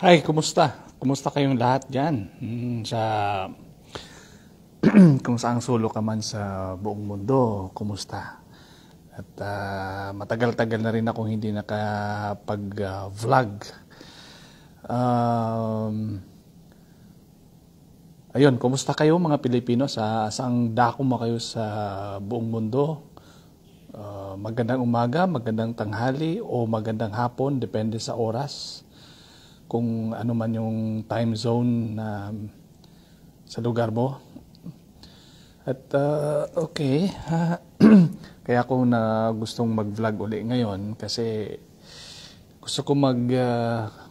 Hi, kumusta? Kumusta kayong lahat dyan? Kung saang sulok ka man sa buong mundo, kumusta? At matagal-tagal na rin akong hindi nakapag-vlog. Ayun, kumusta kayo mga Pilipino? Saang dako mo kayo sa buong mundo? Magandang umaga, magandang tanghali, o magandang hapon, depende sa oras. Kung ano man yung time zone na sa lugar mo. At okay, kaya ako na gustong mag-vlog uli ngayon kasi gusto ko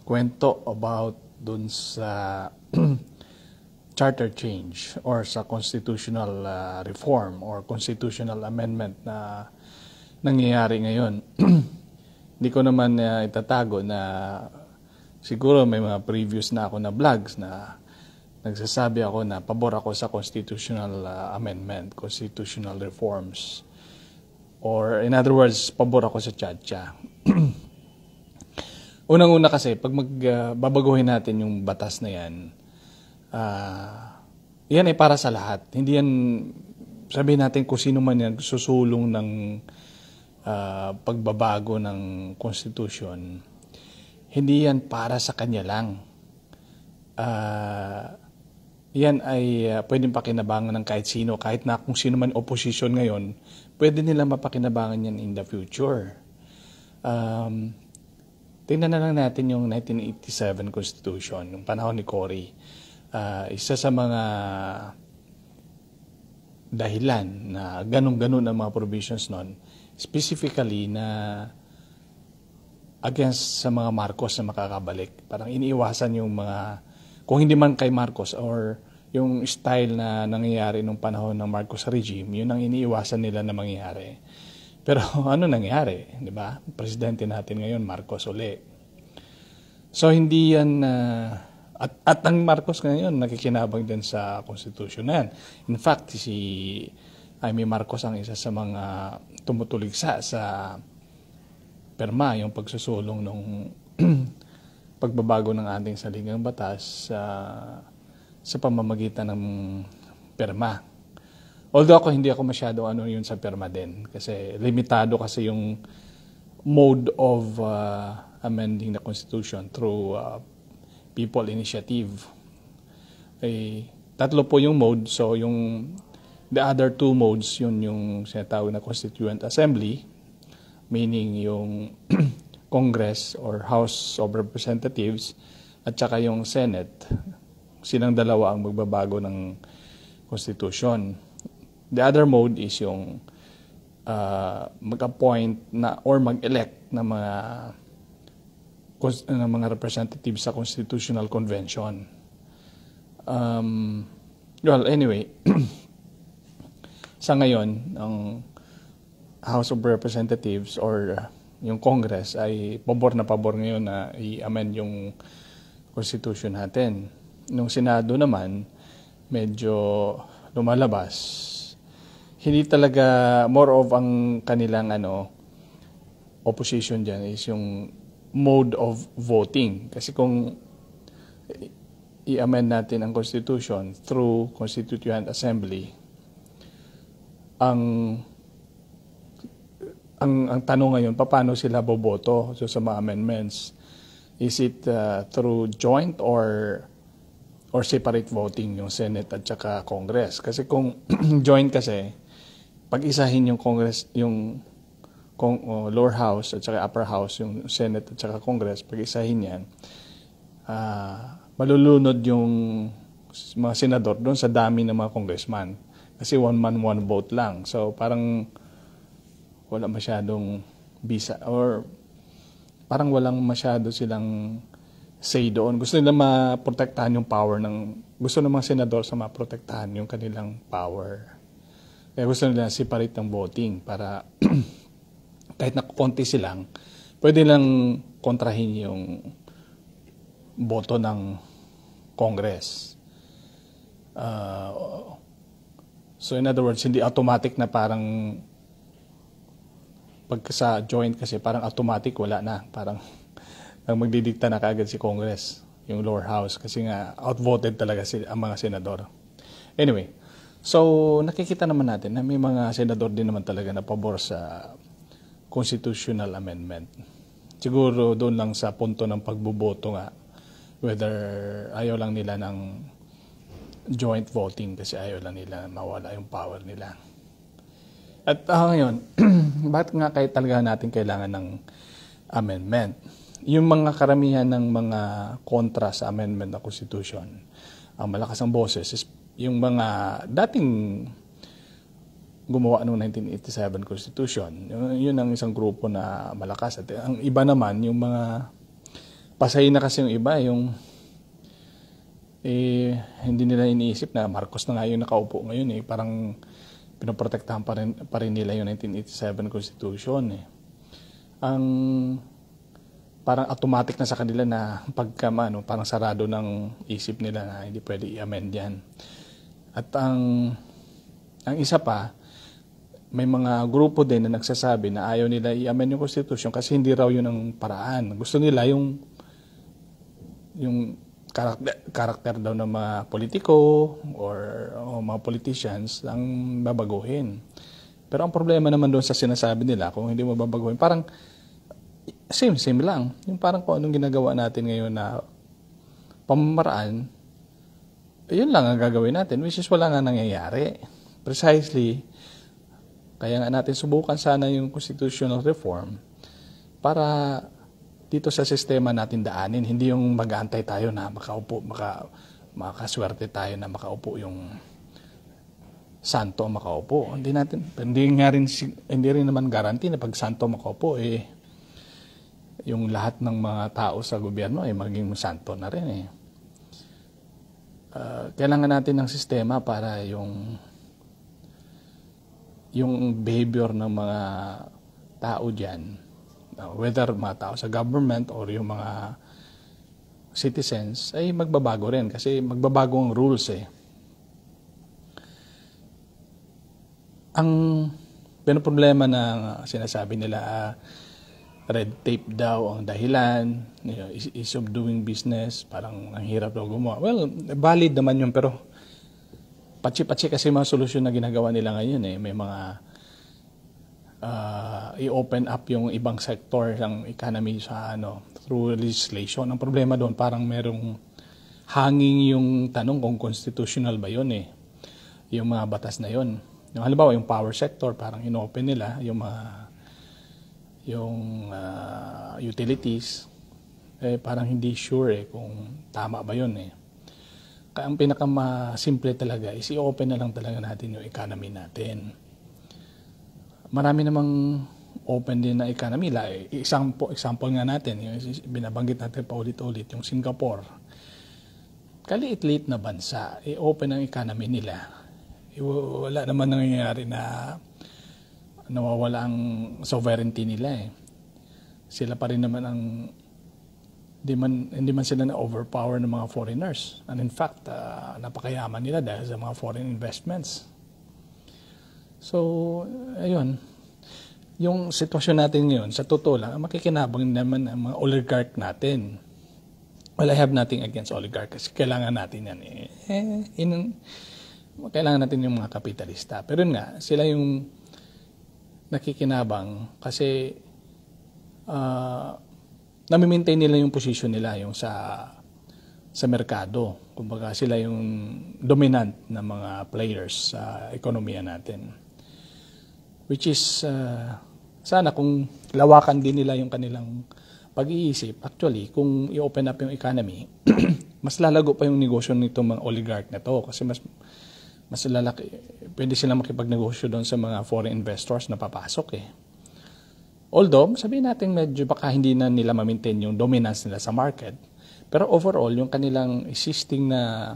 kwento about dun sa charter change or sa constitutional reform or constitutional amendment na nangyayari ngayon. Hindi ko naman itatago na siguro may mga previous na ako na vlogs na nagsasabi ako na pabor ako sa constitutional amendment, constitutional reforms. Or in other words, pabor ako sa Tsa-Tsa. Unang-una kasi, pag babaguhin natin yung batas na yan, yan ay para sa lahat. Hindi yan, sabihin natin kung sino man yan susulong ng pagbabago ng constitution, hindi yan para sa kanya lang. Yan ay pwedeng pakinabangan ng kahit sino. Kahit na kung sino man opposition ngayon, pwede nila mapakinabangan yan in the future. Tingnan na lang natin yung 1987 Constitution, yung panahon ni Cory. Isa sa mga dahilan na ganun-ganun ang mga provisions nun, specifically na against sa mga Marcos na makakabalik. Parang iniiwasan yung mga, kung hindi man kay Marcos or yung style na nangyayari nung panahon ng Marcos regime, yun ang iniiwasan nila na mangyayari. Pero ano nangyari, di ba? Presidente natin ngayon, Marcos uli. So hindi yan, at ang Marcos ngayon nakikinabang din sa Constitution na yan. In fact, si Jaime Marcos ang isa sa mga tumutuligsa sa perma, yung pagsusulong ng pagbabago ng ating saligang batas sa pamamagitan ng perma. Although hindi ako masyado yun sa perma din kasi limitado kasi yung mode of amending the Constitution through people initiative. Tatlo po yung mode, so the other two modes, yun yung sinatawag na Constituent Assembly, meaning yung Congress or House of Representatives at saka yung Senate. Silang dalawa ang magbabago ng Constitution. The other mode is yung mag-appoint na or mag-elect na mga representatives sa Constitutional Convention. Well, anyway, sa ngayon, ang House of Representatives or yung Congress ay pabor na pabor ngayon na i-amend yung Constitution natin. Nung Senado naman, medyo lumalabas. Hindi talaga, more of ang kanilang opposition dyan is yung mode of voting. Kasi kung i-amend natin ang Constitution through Constituent Assembly, ang tanong ngayon, paano sila boboto sa mga amendments? Is it through joint or separate voting yung Senate at saka Congress? Kasi kung joint kasi, pag-isahin yung Congress, yung lower house at saka upper house, yung Senate at saka Congress, pag-isahin yan, malulunod yung mga senador doon sa dami ng mga congressman. Kasi one man, one vote lang. So parang wala masyadong bisa or parang walang masyado silang say doon. Gusto nila maprotektahan yung power gusto ng mga senador sa maprotektahan yung kanilang power. Kaya gusto nila separate ng voting para kahit na konti silang, pwede lang kontrahin yung boto ng Congress. So in other words, hindi automatic na parang pag sa joint kasi parang automatic wala na. Parang magdidikta na kaagad si Congress. yung lower house kasi nga outvoted talaga ang mga senador. Anyway, so nakikita naman natin na may mga senador din naman talaga na pabor sa constitutional amendment. Siguro doon lang sa punto ng pagboboto nga, whether ayaw lang nila ng joint voting kasi ayaw lang nila mawala yung power nila. At ngayon, bakit nga kahit talaga natin kailangan ng amendment? Yung mga karamihan ng mga kontra sa amendment ng Constitution, ang malakas ang boses is yung mga dating gumawa noong 1987 Constitution. Yun ang isang grupo na malakas. At ang iba naman, yung mga pasay na kasi yung iba, yung hindi nila iniisip na Marcos na nga yung nakaupo ngayon. Parang pinoprotektahan pa rin nila yung 1987 Constitution. Ang parang automatic na sa kanila na parang sarado ng isip nila na hindi pwede i-amend yan. At ang isa pa, may mga grupo din na nagsasabi na ayaw nila i-amend yung Constitution kasi hindi raw yun ang paraan. Gusto nila yung karakter daw ng mga politiko or mga politicians ang babaguhin. Pero ang problema naman doon sa sinasabi nila, kung hindi mo babaguhin, parang same lang. Yung parang kung anong ginagawa natin ngayon na pamamaraan, yun lang ang gagawin natin, which is wala nga nangyayari. Precisely, kaya nga natin subukan sana yung constitutional reform para dito sa sistema natin daanin, hindi yung mag-aantay tayo na makaswerte tayo na makaupo yung santo makaupo. Hindi rin naman guarantee na pag santo makaupo, yung lahat ng mga tao sa gobyerno ay maging santo na rin. Kailangan natin ng sistema para yung behavior ng mga tao dyan, whether mga tao sa government or yung mga citizens, ay magbabago rin kasi magbabago ang rules. Ang problema na sinasabi nila, red tape daw ang dahilan, ease of doing business, parang ang hirap daw gumawa. Well, valid naman yun, pero patsi-patsi kasi mga solusyon na ginagawa nila ngayon. May mga i-open up yung ibang sector ng economy sa through legislation. Ang problema doon, parang merong hanging yung tanong kung constitutional ba yun yung mga batas na yun. Yung halimbawa, yung power sector, parang in-open nila yung utilities, parang hindi sure kung tama ba yun Kaya ang pinakamasimple talaga is i-open na lang talaga natin yung economy natin. Marami namang open din na economy. Example nga natin, yung binabanggit natin paulit-ulit, yung Singapore. Kaliit-liit na bansa, open ang economy nila. Wala naman nangyayari na nawawala ang sovereignty nila. Sila pa rin naman hindi man sila na-overpower ng mga foreigners. And in fact, napakayaman nila dahil sa mga foreign investments. So, ayun. Yung sitwasyon natin ngayon, sa totoo lang, makikinabang naman ang mga oligarch natin. Well, I have nothing against oligarch kasi kailangan natin yan kailangan natin yung mga kapitalista. Pero nga, sila yung nakikinabang kasi nami-maintain nila yung position nila yung sa merkado. Kumbaga sila yung dominant na mga players sa ekonomiya natin. Which is sana kung lawakan din nila yung kanilang pag-iisip. Actually, kung i-open up yung economy, mas lalago pa yung negosyo nitong mga oligarch na to kasi mas lalaki. Pwede silang makipagnegosyo doon sa mga foreign investors na papasok Although, sabihin natin medyo baka hindi na nila ma-maintain yung dominance nila sa market. Pero overall, yung kanilang existing na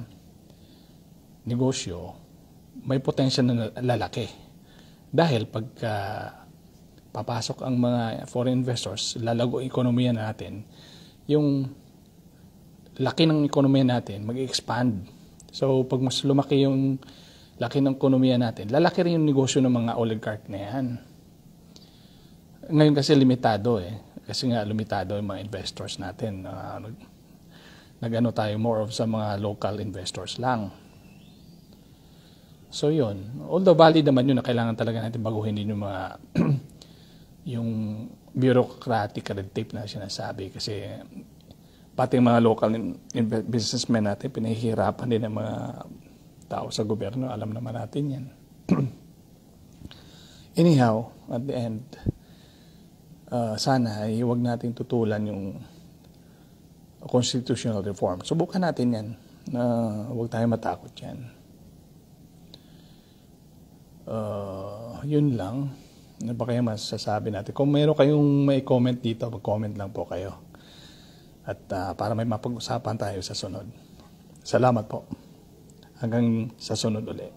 negosyo, may potential na lalaki. Dahil pagka papasok ang mga foreign investors, lalago ang ekonomiya natin, yung laki ng ekonomiya natin mag-expand. So, pag mas lumaki yung laki ng ekonomiya natin, lalaki rin yung negosyo ng mga oligarch na yan. Ngayon kasi limitado Kasi nga limitado yung mga investors natin. nag-ano tayo more of sa mga local investors lang. So yun, although valid naman yun na kailangan talaga natin baguhin din yung mga yung bureaucratic red tape na sinasabi, kasi pati mga local businessmen natin pinahihirapan din ng mga tao sa gobyerno, alam naman natin yan. Anyhow, at the end, sana ay huwag nating tutulan yung constitutional reform. Subukan natin yan, na huwag tayo matakot yan. Yun lang. Ano ba kaya masasabi natin? Kung mayroon kayong may comment dito, mag-comment lang po kayo. At para may mapag-usapan tayo sa sunod. Salamat po. Hanggang sa sunod ulit.